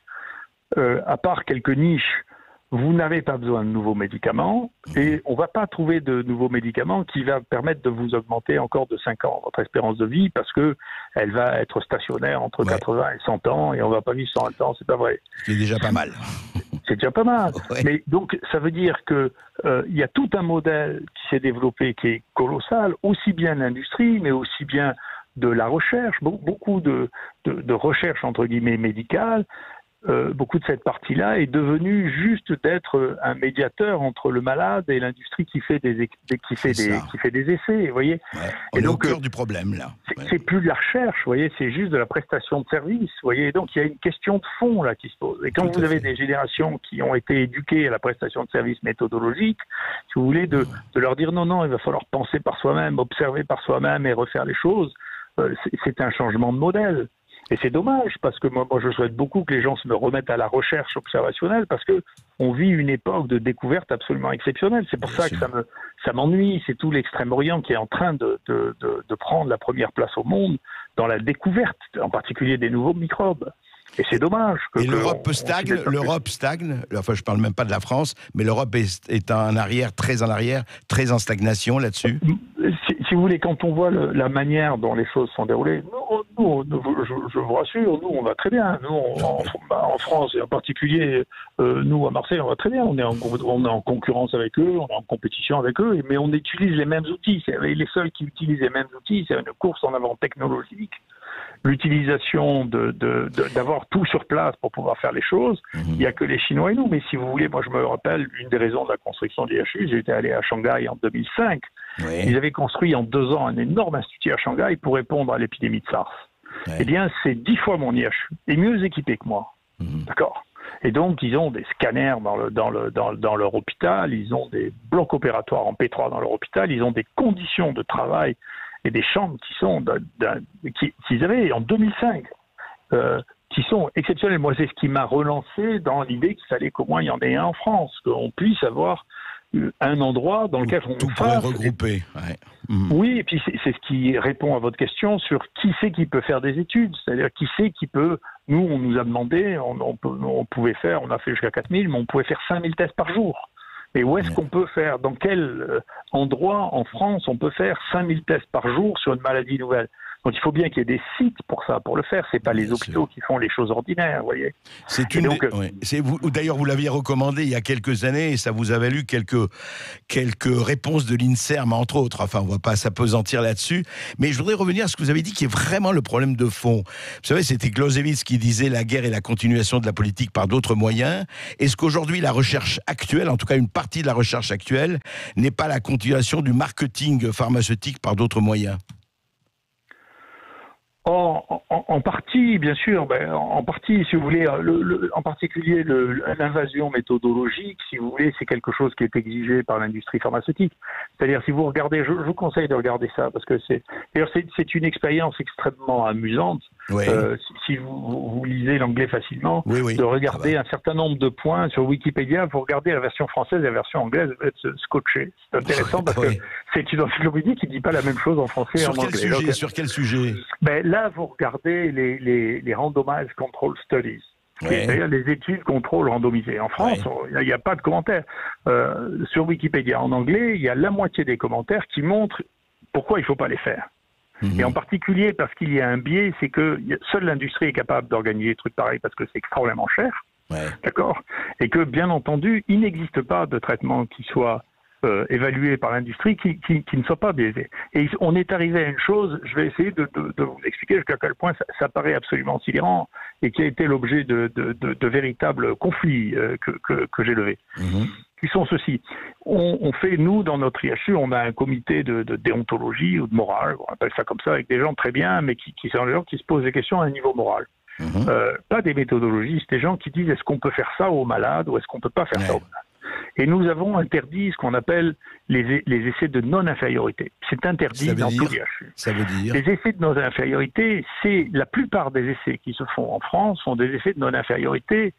à part quelques niches, vous n'avez pas besoin de nouveaux médicaments et on ne va pas trouver de nouveaux médicaments qui va permettre de vous augmenter encore de 5 ans votre espérance de vie parce qu'elle va être stationnaire entre 80 et 100 ans et on ne va pas vivre 120 ans, c'est pas vrai. C'est déjà pas mal. C'est déjà pas mal. Ouais. Mais donc, ça veut dire que il y a tout un modèle qui s'est développé qui est colossal, aussi bien de l'industrie, mais aussi bien de la recherche, beaucoup de recherche entre guillemets médicale. Beaucoup de cette partie-là est devenue juste d'être un médiateur entre le malade et l'industrie qui fait des essais, vous voyez. Ouais. On est donc, au cœur du problème, là. C'est plus de la recherche, vous voyez, c'est juste de la prestation de service, vous voyez. Et donc, il y a une question de fond, là, qui se pose. Et quand vous avez des générations qui ont été éduquées à la prestation de services méthodologiques, si vous voulez, de leur dire non, il va falloir penser par soi-même, observer par soi-même et refaire les choses, c'est un changement de modèle. Et c'est dommage, parce que moi, je souhaite beaucoup que les gens se remettent à la recherche observationnelle, parce que on vit une époque de découverte absolument exceptionnelle. C'est pour ça que ça m'ennuie. C'est tout l'Extrême-Orient qui est en train de prendre la première place au monde dans la découverte, en particulier des nouveaux microbes. Et c'est dommage. Et l'Europe stagne, enfin je parle même pas de la France, mais l'Europe est en arrière, très en stagnation là-dessus. Si vous voulez, quand on voit la manière dont les choses sont déroulées, nous, je vous rassure, nous on va très bien. Nous, en France et en particulier, nous à Marseille, on va très bien. On est en concurrence avec eux, on est en compétition avec eux, mais on utilise les mêmes outils. Les seuls qui utilisent les mêmes outils, c'est une course en avant technologique. L'utilisation d'avoir tout sur place pour pouvoir faire les choses, il n'y a que les Chinois et nous. Mais si vous voulez, moi je me rappelle une des raisons de la construction de l'IHU, j'étais allé à Shanghai en 2005. Oui. Ils avaient construit en 2 ans un énorme institut à Shanghai pour répondre à l'épidémie de SARS. Oui. Eh bien, c'est 10 fois mon IHU, et mieux équipé que moi. D'accord. Et donc, ils ont des scanners dans leur hôpital, ils ont des blocs opératoires en P3 dans leur hôpital, ils ont des conditions de travail et des chambres qu'ils avaient en 2005, qui sont exceptionnelles. Moi, c'est ce qui m'a relancé dans l'idée qu'il fallait qu'au moins il y en ait un en France, qu'on puisse avoir un endroit dans lequel on tout pourrait regrouper. Ouais. Oui, et puis c'est ce qui répond à votre question sur qui c'est qui peut faire des études, c'est-à-dire qui c'est qui peut. Nous, on nous a demandé, on pouvait faire, on a fait jusqu'à 4000, mais on pouvait faire 5000 tests par jour. Et où est-ce qu'on peut faire, dans quel endroit en France on peut faire 5000 tests par jour sur une maladie nouvelle? Donc il faut bien qu'il y ait des sites pour ça, pour le faire. C'est pas les hôpitaux qui font les choses ordinaires, vous voyez. D'ailleurs, vous l'aviez recommandé il y a quelques années et ça vous a valu quelques réponses de l'INSERM, entre autres. Enfin, on va pas s'apesantir là-dessus. Mais je voudrais revenir à ce que vous avez dit qui est vraiment le problème de fond. Vous savez, c'était Clausewitz qui disait la guerre est la continuation de la politique par d'autres moyens. Est-ce qu'aujourd'hui, la recherche actuelle, en tout cas une partie de la recherche actuelle, n'est pas la continuation du marketing pharmaceutique par d'autres moyens ? En partie, bien sûr. En partie, si vous voulez, en particulier l'invasion méthodologique, si vous voulez, c'est quelque chose qui est exigé par l'industrie pharmaceutique. C'est-à-dire, si vous regardez, je vous conseille de regarder ça, parce que c'est une expérience extrêmement amusante. Oui. Si vous lisez l'anglais facilement, de regarder un certain nombre de points sur Wikipédia, vous regardez la version française et la version anglaise, vous êtes scotché. C'est intéressant parce que c'est une encyclopédie qui ne dit pas la même chose en français et en anglais. Sur quel sujet là, vous regardez les randomized control studies. C'est-à-dire les études contrôle randomisées. En France, il n'y a pas de commentaires. Sur Wikipédia, en anglais, il y a la moitié des commentaires qui montrent pourquoi il ne faut pas les faire. Et en particulier parce qu'il y a un biais, c'est que seule l'industrie est capable d'organiser des trucs pareils parce que c'est extrêmement cher. D'accord. Et que, bien entendu, il n'existe pas de traitement qui soit évalué par l'industrie qui ne soit pas biaisé. Et on est arrivé à une chose, je vais essayer de vous expliquer jusqu'à quel point ça paraît absolument sidérant et qui a été l'objet de véritables conflits que j'ai levés. Qui sont ceux-ci. On fait, nous, dans notre IHU, on a un comité de déontologie ou de morale, on appelle ça comme ça, avec des gens très bien, mais qui sont des gens qui se posent des questions à un niveau moral. Pas des méthodologistes, des gens qui disent est-ce qu'on peut faire ça aux malades ou est-ce qu'on peut pas faire ça aux malades. Et nous avons interdit ce qu'on appelle les essais de non-infériorité. C'est interdit dans tous les HU. Ça veut dire Les essais de non-infériorité, c'est la plupart des essais qui se font en France sont des essais de non-infériorité.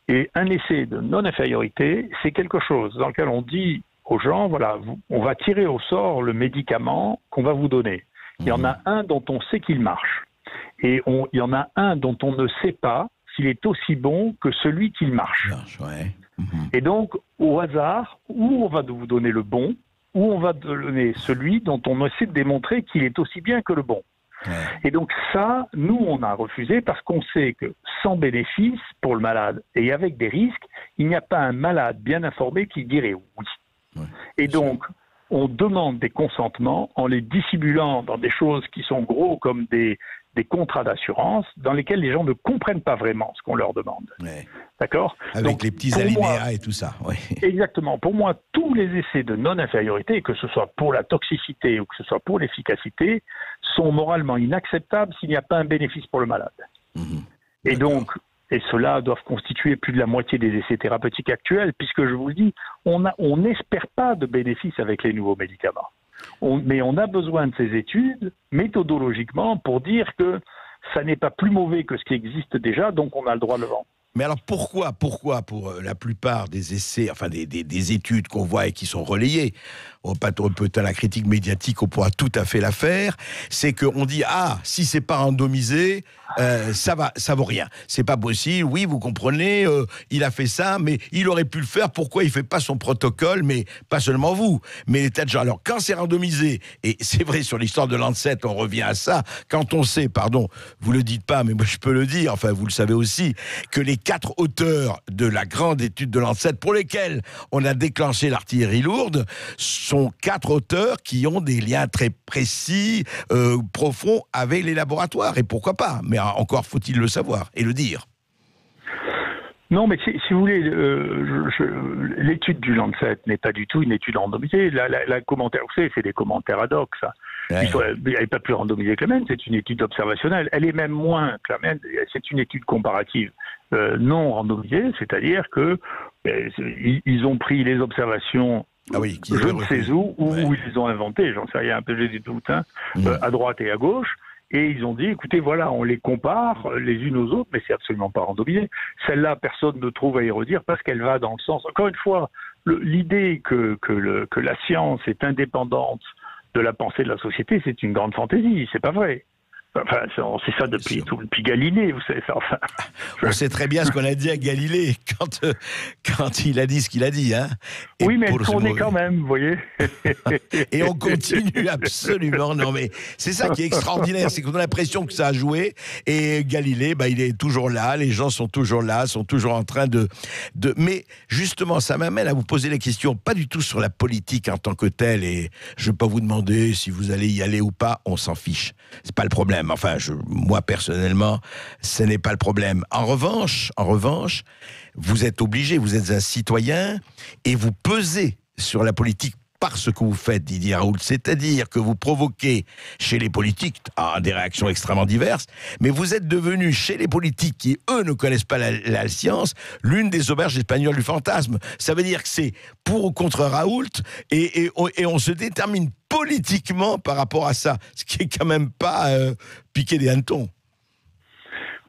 Et un essai de non-infériorité, c'est quelque chose dans lequel on dit aux gens, voilà, on va tirer au sort le médicament qu'on va vous donner. Il y en a un dont on sait qu'il marche. Et il y en a un dont on ne sait pas s'il est aussi bon que celui qu'il marche. Et donc, au hasard, ou on va vous donner le bon, ou on va donner celui dont on essaie de démontrer qu'il est aussi bien que le bon. Et donc ça, nous, on a refusé parce qu'on sait que sans bénéfice pour le malade et avec des risques, il n'y a pas un malade bien informé qui dirait oui. Et donc, on demande des consentements en les dissimulant dans des choses qui sont gros comme des contrats d'assurance dans lesquels les gens ne comprennent pas vraiment ce qu'on leur demande. D'accord ? Avec donc, les petits alinéas et tout ça. Exactement. Pour moi, tous les essais de non-infériorité, que ce soit pour la toxicité ou que ce soit pour l'efficacité, sont moralement inacceptables s'il n'y a pas un bénéfice pour le malade. Et donc, et ceux-là doivent constituer plus de la moitié des essais thérapeutiques actuels, puisque je vous le dis, on n'espère pas de bénéfice avec les nouveaux médicaments. Mais on a besoin de ces études, méthodologiquement, pour dire que ça n'est pas plus mauvais que ce qui existe déjà, donc on a le droit de le vendre. Mais alors pourquoi pour la plupart des essais, enfin des études qu'on voit et qui sont relayées, peut-être la critique médiatique, on pourra tout à fait la faire, c'est qu'on dit si c'est pas randomisé, ça vaut rien, c'est pas possible. Oui, vous comprenez, il a fait ça, mais il aurait pu le faire. Pourquoi il fait pas son protocole, mais pas seulement vous, mais les tas de gens. Alors quand c'est randomisé, et c'est vrai sur l'histoire de Lancet, on revient à ça. Quand on sait, pardon, vous le dites pas, mais moi je peux le dire, enfin vous le savez aussi, que les 4 auteurs de la grande étude de Lancet, pour lesquels on a déclenché l'artillerie lourde, sont 4 auteurs qui ont des liens très précis, profonds avec les laboratoires. Et pourquoi pas ? Mais encore faut-il le savoir et le dire. Non, mais si vous voulez, l'étude du Lancet n'est pas du tout une étude randomisée. La commentaire, vous savez, c'est des commentaires ad hoc, ça. Elle n'est pas plus randomisée que la mienne, c'est une étude observationnelle. Elle est même moins que la mienne, c'est une étude comparative non randomisée, c'est-à-dire que ils ont pris les observations je ne sais où ils les ont inventées, j'en sais rien, un peu des doutes, à droite et à gauche. Et ils ont dit, écoutez, voilà, on les compare les unes aux autres, mais c'est absolument pas randomisé. Celle-là, personne ne trouve à y redire parce qu'elle va dans le sens. Encore une fois, l'idée que la science est indépendante de la pensée de la société, c'est une grande fantaisie. C'est pas vrai. Enfin, on sait ça depuis Galilée, vous savez ça. Enfin, on sait très bien ce qu'on a dit à Galilée quand il a dit ce qu'il a dit. Oui, mais elle tournait quand même, vous voyez. Et on continue absolument. Non, mais c'est ça qui est extraordinaire, c'est qu'on a l'impression que ça a joué. Et Galilée, il est toujours là, les gens sont toujours là, sont toujours en train de... Mais justement, ça m'amène à vous poser la question, pas du tout sur la politique en tant que telle, et je ne vais pas vous demander si vous allez y aller ou pas, on s'en fiche. C'est pas le problème. Enfin, moi, personnellement, ce n'est pas le problème. En revanche, vous êtes obligé, vous êtes un citoyen et vous pesez sur la politique par ce que vous faites, Didier Raoult. C'est-à-dire que vous provoquez chez les politiques des réactions extrêmement diverses, mais vous êtes devenu, chez les politiques qui, eux, ne connaissent pas la science, l'une des auberges espagnoles du fantasme. Ça veut dire que c'est pour ou contre Raoult, et on se détermine politiquement par rapport à ça, ce qui est quand même pas piquer des hannetons.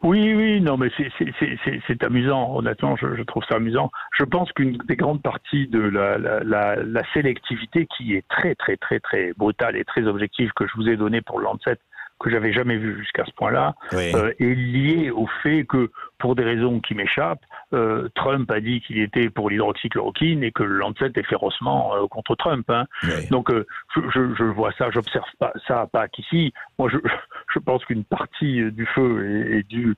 Oui, non, mais c'est amusant. Honnêtement, je trouve ça amusant. Je pense qu'une des grandes parties de la sélectivité qui est très, très, très, très brutale et très objective que je vous ai donnée pour le Lancet, que j'avais jamais vu jusqu'à ce point-là, est liée au fait que, pour des raisons qui m'échappent, Trump a dit qu'il était pour l'hydroxychloroquine et que le Lancet est férocement contre Trump. Donc, je vois ça, j'observe pas qu'ici. Moi, je pense qu'une partie du feu est due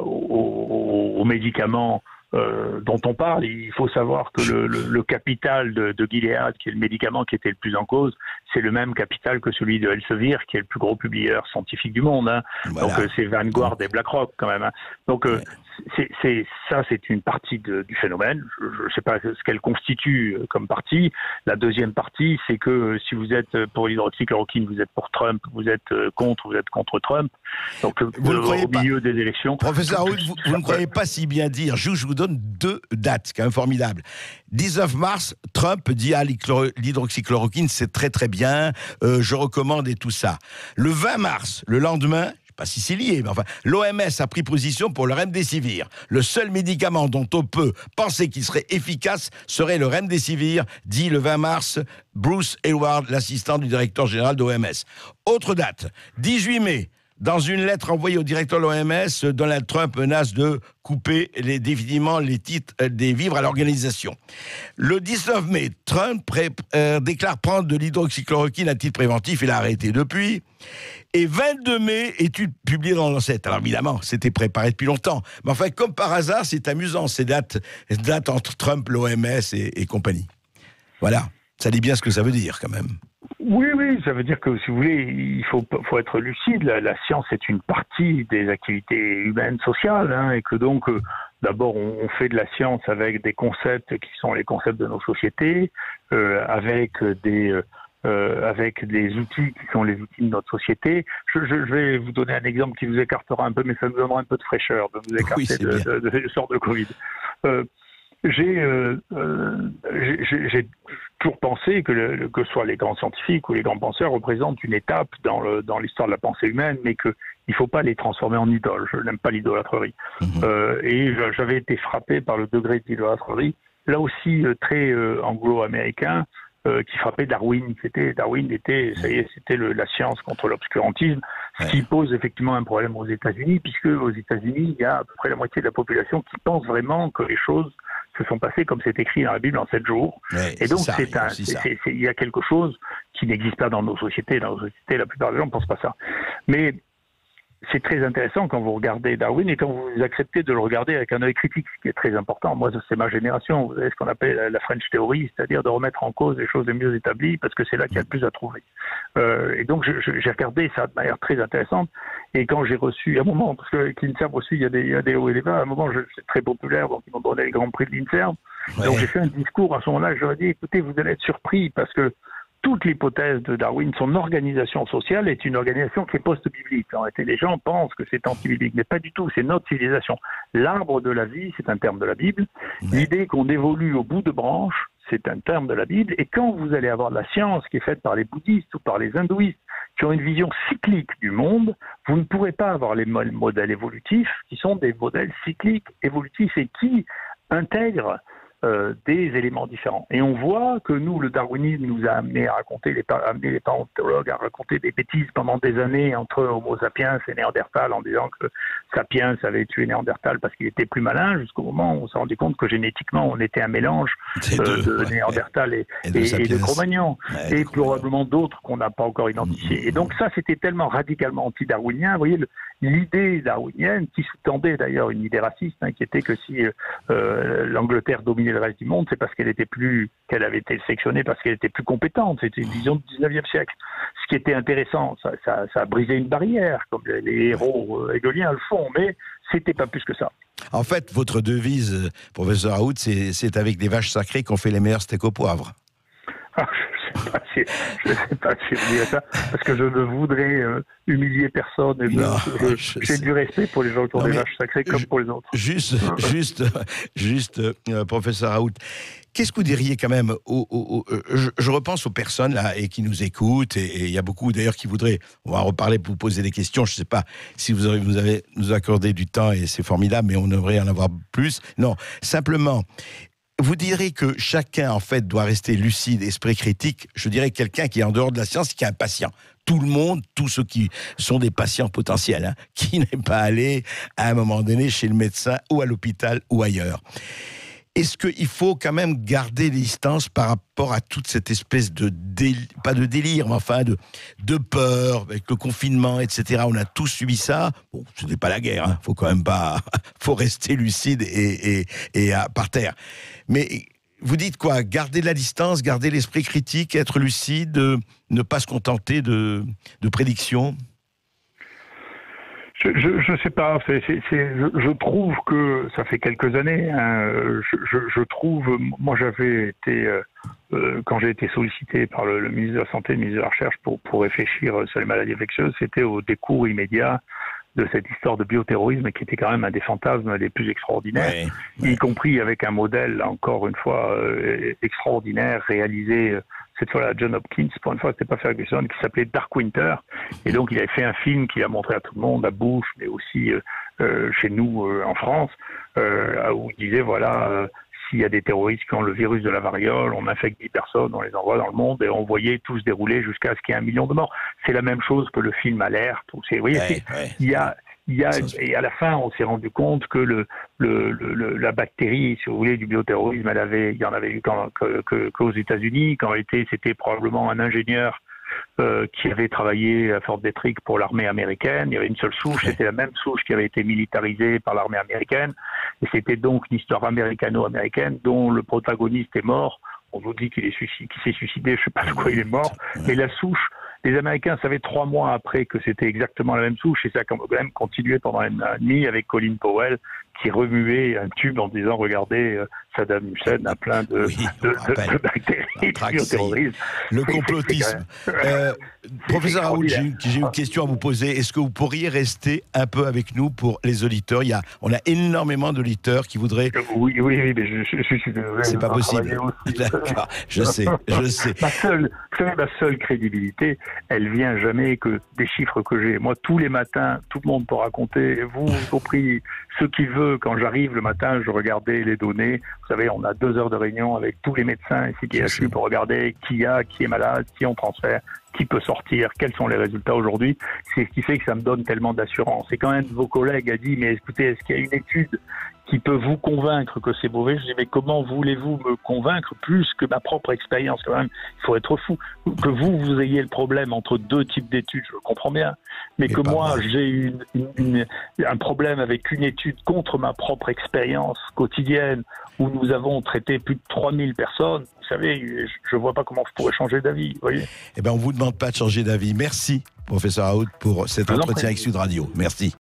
aux médicaments dont on parle. Il faut savoir que le capital de Gilead, qui est le médicament qui était le plus en cause, c'est le même capital que celui de Elsevier, qui est le plus gros publieur scientifique du monde. Voilà. Donc c'est Vanguard et BlackRock quand même. Donc c'est une partie du phénomène. Je ne sais pas ce qu'elle constitue comme partie. La deuxième partie, c'est que si vous êtes pour l'hydroxychloroquine, vous êtes pour Trump, vous êtes contre Trump. Donc vous ne croyez au milieu des élections. Professeur Raoult, vous ne croyez pas si bien dire. Je vous donne donne 2 dates, quand même formidable. 19 mars, Trump dit l'hydroxychloroquine, c'est très très bien, je recommande et tout ça. Le 20 mars, le lendemain, pas si c'est lié, mais enfin, l'OMS a pris position pour le remdesivir. Le seul médicament dont on peut penser qu'il serait efficace serait le remdesivir, dit le 20 mars Bruce Hayward, l'assistant du directeur général de l'OMS. Autre date, 18 mai. Dans une lettre envoyée au directeur de l'OMS, Donald Trump menace de couper définitivement les titres des vivres à l'organisation. Le 19 mai, Trump déclare prendre de l'hydroxychloroquine à titre préventif. Il a arrêté depuis. Et 22 mai, étude publiée dans Lancet. Alors évidemment, c'était préparé depuis longtemps. Mais enfin, comme par hasard, c'est amusant, ces dates entre Trump, l'OMS et compagnie. Voilà, ça dit bien ce que ça veut dire quand même. Oui, ça veut dire que, si vous voulez, il faut être lucide. La science est une partie des activités humaines, sociales, hein, et que donc, d'abord, on fait de la science avec des concepts qui sont les concepts de nos sociétés, avec des outils qui sont les outils de notre société. Je vais vous donner un exemple qui vous écartera un peu, mais ça nous donnera un peu de fraîcheur de nous écarter de sorte de Covid. J'ai toujours pensé que ce soit les grands scientifiques ou les grands penseurs représentent une étape dans l'histoire de la pensée humaine, mais qu'il ne faut pas les transformer en idoles. Je n'aime pas l'idolâtrerie. Et j'avais été frappé par le degré d'idolâtrerie, là aussi très anglo-américain, qui frappait Darwin. Darwin était, ça y est, c'était la science contre l'obscurantisme, ce qui pose effectivement un problème aux États-Unis, puisque aux États-Unis, il y a à peu près la moitié de la population qui pense vraiment que les choses se sont passées comme c'est écrit dans la Bible en 7 jours. Et donc, il y a quelque chose qui n'existe pas dans nos sociétés. Dans nos sociétés, la plupart des gens ne pensent pas ça. Mais c'est très intéressant quand vous regardez Darwin et quand vous acceptez de le regarder avec un œil critique, ce qui est très important. Moi, c'est ma génération. Vous avez ce qu'on appelle la French Theory, c'est-à-dire de remettre en cause les choses les mieux établies, parce que c'est là qu'il y a le plus à trouver. Et donc, j'ai regardé ça de manière très intéressante. Et quand j'ai reçu, à un moment, parce que l'INSERM aussi, il y a des hauts et des bas, à un moment, c'est très populaire, donc ils m'ont donné les grands prix de l'INSERM. Donc, j'ai fait un discours à ce moment-là, je leur ai dit, écoutez, vous allez être surpris, parce que toute l'hypothèse de Darwin, son organisation sociale est une organisation qui est post-biblique. En réalité, les gens pensent que c'est anti-biblique, mais pas du tout, c'est notre civilisation. L'arbre de la vie, c'est un terme de la Bible. L'idée qu'on évolue au bout de branches, c'est un terme de la Bible. Et quand vous allez avoir de la science qui est faite par les bouddhistes ou par les hindouistes, qui ont une vision cyclique du monde, vous ne pourrez pas avoir les modèles évolutifs, qui sont des modèles cycliques évolutifs et qui intègrent des éléments différents. Et on voit que nous, le darwinisme nous a amené à raconter, amené les paléontologues à raconter des bêtises pendant des années entre Homo sapiens et Néandertal, en disant que Sapiens avait tué Néandertal parce qu'il était plus malin, jusqu'au moment où on s'est rendu compte que génétiquement, on était un mélange de Néandertal et de Cro-Magnon, et probablement d'autres qu'on n'a pas encore identifiés. Et donc ça, c'était tellement radicalement anti-darwinien. Vous voyez, l'idée darwinienne, qui sous-tendait d'ailleurs une idée raciste, qui était que si l'Angleterre dominait le reste du monde, c'est parce qu'elle avait été sélectionnée parce qu'elle était plus compétente. C'était une vision du 19e siècle. Ce qui était intéressant, ça a brisé une barrière, comme les héros hégéliens le font, mais c'était pas plus que ça. En fait, votre devise, professeur Raoult, c'est avec des vaches sacrées qu'on fait les meilleurs steaks au poivre. Je ne sais pas si je dirais ça, parce que je ne voudrais humilier personne. J'ai du respect pour les gens qui ont des vaches sacrées comme pour les autres. Juste, professeur Raoult, qu'est-ce que vous diriez quand même je repense aux personnes là et qui nous écoutent, et il y a beaucoup d'ailleurs qui voudraient, on va en reparler pour vous poser des questions, je ne sais pas si vous avez nous accordé du temps et c'est formidable, mais on devrait en avoir plus. Non, simplement, vous direz que chacun, en fait, doit rester lucide, esprit critique. Je dirais quelqu'un qui est en dehors de la science, qui est un patient. Tout le monde, tous ceux qui sont des patients potentiels, qui n'est pas allé à un moment donné chez le médecin ou à l'hôpital ou ailleurs. Est-ce qu'il faut quand même garder les distances par rapport à toute cette espèce de pas de délire, mais enfin de peur, avec le confinement, etc. On a tous subi ça. Bon, ce n'est pas la guerre, faut quand même pas, faut rester lucide et par terre. Mais vous dites quoi? Garder la distance, garder l'esprit critique, être lucide, ne pas se contenter de prédictions. Je sais pas. Je trouve que ça fait quelques années. Je trouve, moi j'avais été quand j'ai été sollicité par le ministre de la Santé, le ministre de la Recherche pour réfléchir sur les maladies infectieuses, c'était au décours immédiat de cette histoire de bioterrorisme qui était quand même un des fantasmes les plus extraordinaires, y compris avec un modèle, encore une fois, extraordinaire, réalisé cette fois-là John Hopkins, pour une fois c'était pas Ferguson, qui s'appelait Dark Winter, et donc il avait fait un film qu'il a montré à tout le monde, à Bush, mais aussi chez nous en France, où il disait voilà, s'il y a des terroristes qui ont le virus de la variole, on infecte 10 personnes, on les envoie dans le monde, et on voyait tout se dérouler jusqu'à ce qu'il y ait 1 million de morts. C'est la même chose que le film Alerte. Vous voyez, il y a et à la fin, on s'est rendu compte que la bactérie, si vous voulez, du bioterrorisme, il y en avait eu qu'aux États-Unis. Qu'en réalité, c'était probablement un ingénieur qui avait travaillé à Fort Detrick pour l'armée américaine. Il y avait une seule souche, c'était la même souche qui avait été militarisée par l'armée américaine. Et c'était donc une histoire américano-américaine dont le protagoniste est mort. On nous dit qu'il s'est suicidé, je ne sais pas de quoi il est mort. Mais la souche, les Américains savaient 3 mois après que c'était exactement la même souche, et ça a quand même continué pendant un an et demi avec Colin Powell qui remuait un tube en disant regardez, Saddam Hussein a plein de bactéries bioterroristes. Le complotisme. Professeur Raoult, j'ai une question à vous poser. Est-ce que vous pourriez rester un peu avec nous pour les auditeurs? On a énormément d'auditeurs qui voudraient... Oui, mais je suis... C'est pas possible. D'accord, je sais. Ma seule crédibilité, elle vient jamais que des chiffres que j'ai. Moi, tous les matins, tout le monde peut raconter, vous compris, ceux qui veulent, quand j'arrive le matin, je regardais les données. Vous savez, on a 2 heures de réunion avec tous les médecins ici qui HU pour regarder qui est malade, qui on transfère, qui peut sortir, quels sont les résultats aujourd'hui. C'est ce qui fait que ça me donne tellement d'assurance. Et quand un de vos collègues a dit, mais écoutez, est-ce qu'il y a une étude qui peut vous convaincre que c'est mauvais? Je dis, mais comment voulez-vous me convaincre plus que ma propre expérience? Quand même, il faut être fou. Que vous ayez le problème entre 2 types d'études, je le comprends bien. Mais que moi, j'ai un problème avec une étude contre ma propre expérience quotidienne, où nous avons traité plus de 3000 personnes, vous savez, je ne vois pas comment je pourrais changer d'avis, vous voyez. Eh bien, on ne vous demande pas de changer d'avis. Merci, professeur Raoult, pour cet entretien avec Sud Radio. Merci.